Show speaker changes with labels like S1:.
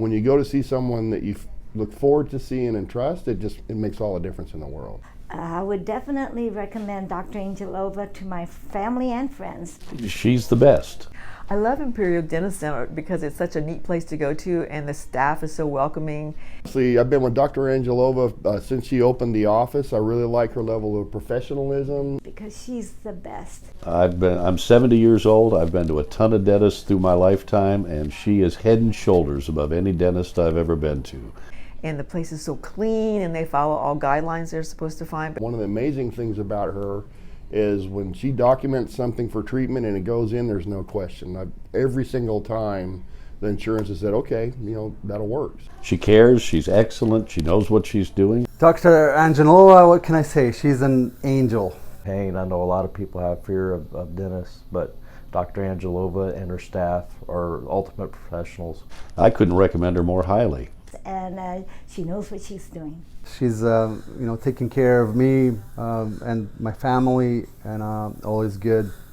S1: when you go to see someone that you look forward to seeing and trust, it makes all the difference in the world.
S2: I would definitely recommend Dr. Angelova to my family and friends.
S3: She's the best.
S4: I love Imperial Dental Center because it's such a neat place to go to, and the staff is so welcoming.
S1: See, I've been with Dr. Angelova since she opened the office. I really like her level of professionalism.
S2: Because she's the best.
S3: I'm 70 years old. I've been to a ton of dentists through my lifetime, and she is head and shoulders above any dentist I've ever been to.
S4: And the place is so clean, and they follow all guidelines they're supposed to find.
S1: One of the amazing things about her is when she documents something for treatment and it goes in, there's no question. Every single time the insurance has said, okay, that'll work.
S3: She cares, she's excellent, she knows what she's doing.
S5: Dr. Angelova, what can I say? She's an angel.
S6: Pain. I know a lot of people have fear of dentists, but Dr. Angelova and her staff are ultimate professionals.
S3: I couldn't recommend her more highly.
S2: And she knows what she's doing.
S5: She's taking care of me and my family, and always good.